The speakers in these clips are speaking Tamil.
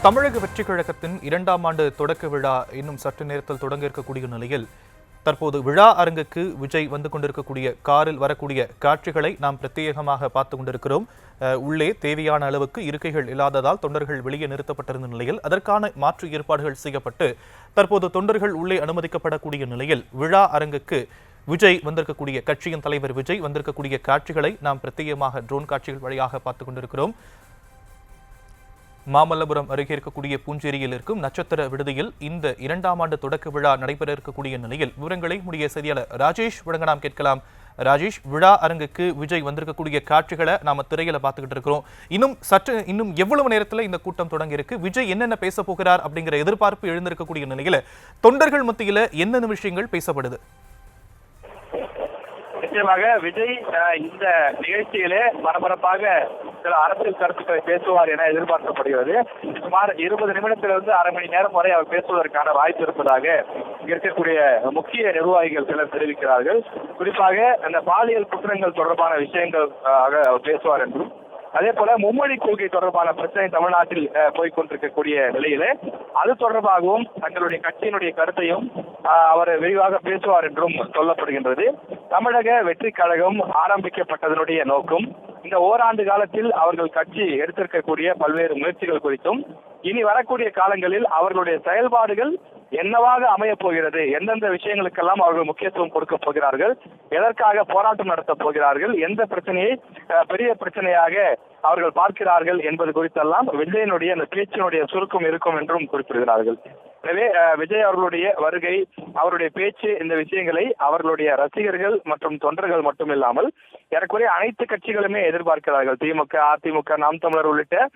தமிழக வெற்றிக் கழகத்தின் 2ஆம் ஆண்டு தொடக்க விழா இன்னும் சற்று நேரத்தில் தொடங்க இருக்கக்கூடிய நிலையில் தற்போது விழா அரங்குக்கு விஜய் வந்து கொண்டிருக்கக்கூடிய காரில் வரக்கூடிய காட்சிகளை நாம் பிரத்யேகமாக பார்த்து கொண்டிருக்கிறோம். உள்ளே தேவையான அளவுக்கு இருக்கைகள் இல்லாததால் தொண்டர்கள் வெளியே நிறுத்தப்பட்டிருந்த நிலையில் அதற்கான மாற்று ஏற்பாடுகள் செய்யப்பட்டு தற்போது தொண்டர்கள் உள்ளே அனுமதிக்கப்படக்கூடிய நிலையில் விழா அரங்குக்கு விஜய் வந்திருக்கக்கூடிய கட்சியின் தலைவர் விஜய் வந்திருக்கக்கூடிய காட்சிகளை நாம் பிரத்யேகமாக ட்ரோன் காட்சிகள் வழியாக பார்த்துக் கொண்டிருக்கிறோம். மாமல்லபுரம் அருகே இருக்கக்கூடிய பூஞ்சேரியில் இருக்கும் நட்சத்திர விடுதியில் இந்த 2ஆம் ஆண்டு தொடக்க விழா நடைபெற இருக்கக்கூடிய நிலையில் விவரங்களை முடிய செய்தியாளர் ராஜேஷ் வழங்க நாம் கேட்கலாம். ராஜேஷ், விழா அரங்குக்கு விஜய் வந்திருக்கக்கூடிய காட்சிகளை நாம திரையில பார்த்துக்கிட்டு இருக்கிறோம். இன்னும் எவ்வளவு நேரத்துல இந்த கூட்டம் தொடங்கி இருக்கு, விஜய் என்னென்ன பேச போகிறார் அப்படிங்கிற எதிர்பார்ப்பு எழுந்திருக்கக்கூடிய நிலையில தொண்டர்கள் மத்தியில என்னென்ன விஷயங்கள் பேசப்படுது? நிச்சயமாக விஜய் இந்த நிகழ்ச்சியிலே பரபரப்பாக சில அரசியல் கருத்துக்களை பேசுவார் என எதிர்பார்க்கப்படுகிறது. சுமார் 20 நிமிடத்திலிருந்து அரை மணி நேரம் வரை அவர் பேசுவதற்கான வாய்ப்பு இருப்பதாக இருக்கக்கூடிய முக்கிய நிர்வாகிகள் சிலர் தெரிவிக்கிறார்கள். குறிப்பாக அந்த பாலியல் குற்றங்கள் தொடர்பான விஷயங்கள் பேசுவார் என்றும், அதே போல மும்மொழி கொள்கை தொடர்பான பிரச்சனை தமிழ்நாட்டில் போய்கொண்டிருக்கக்கூடிய நிலையிலே அது தொடர்பாகவும் தங்களுடைய கட்சியினுடைய கருத்தையும் அவர் விரிவாக பேசுவார் என்றும் சொல்லப்படுகின்றது. தமிழக வெற்றி கழகம் ஆரம்பிக்கப்பட்டதனுடைய நோக்கம் இந்த ஓராண்டு காலத்தில் அவர்கள் கட்சி எடுத்திருக்கக்கூடிய பல்வேறு முயற்சிகள் குறித்தும் இனி வரக்கூடிய காலங்களில் அவர்களுடைய செயல்பாடுகள் என்னவாக அமையப் போகிறது, எந்தெந்த விஷயங்களுக்கெல்லாம் அவர்கள் முக்கியத்துவம் கொடுக்க போகிறார்கள், எதற்காக போராட்டம் நடத்தப் போகிறார்கள், எந்த பிரச்சனையை பெரிய பிரச்சனையாக அவர்கள் பார்க்கிறார்கள் என்பது குறித்தெல்லாம் விஜயனுடைய அந்த பேச்சினுடைய சுருக்கம் இருக்கும் என்றும் குறிப்பிடுகிறார்கள். எனவே விஜய் அவர்களுடைய வருகை, அவருடைய பேச்சு, இந்த விஷயங்களை அவர்களுடைய ரசிகர்கள் மற்றும் தொண்டர்கள் மட்டுமில்லாமல் ஏறக்குறைய அனைத்து கட்சிகளுமே எதிர்பார்க்கிறார்கள். திமுக, அதிமுக, நாம் தமிழர் உள்ளிட்ட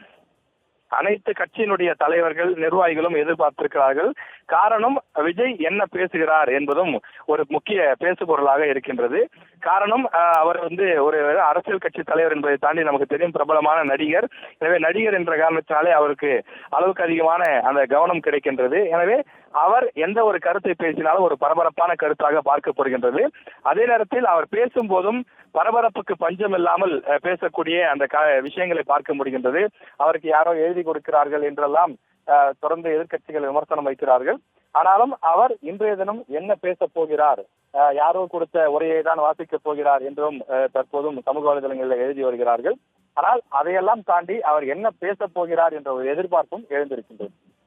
அனைத்து கட்சியினுடைய தலைவர்கள், நிர்வாகிகளும் எதிர்பார்த்திருக்கிறார்கள். காரணம், விஜய் என்ன பேசுகிறார் என்பதும் ஒரு முக்கிய பேசு பொருளாக இருக்கின்றது. காரணம், அவர் ஒரு அரசியல் கட்சி தலைவர் என்பதை தாண்டி நமக்கு தெரியும் பிரபலமான நடிகர். எனவே நடிகர் என்ற காரணத்தினாலே அவருக்கு அளவுக்கு அதிகமான அந்த கவனம் கிடைக்கின்றது. எனவே அவர் எந்த ஒரு கருத்தை பேசினாலும் ஒரு பரபரப்பான கருத்தாக பார்க்கப்படுகின்றது. அதே நேரத்தில் அவர் பேசும் போதும் பரபரப்புக்கு பஞ்சம் இல்லாமல் பேசக்கூடிய அந்த விஷயங்களை பார்க்க முடிகின்றது. அவருக்கு யாரோ எழுதி கொடுக்கிறார்கள் என்றெல்லாம் தொடர்ந்து எதிர்க்கட்சிகள் விமர்சனம் வைக்கிறார்கள். ஆனாலும் அவர் இன்றைய தினம் என்ன பேச போகிறார், யாரோ கொடுத்த உரையை தான் வாசிக்கப் போகிறார் என்றும் தற்போதும் சமூக வலைதளங்களில் எழுதி வருகிறார்கள். ஆனால் அதையெல்லாம் தாண்டி அவர் என்ன பேச போகிறார் என்ற ஒரு எதிர்பார்ப்பும் எழுந்திருக்கின்றது.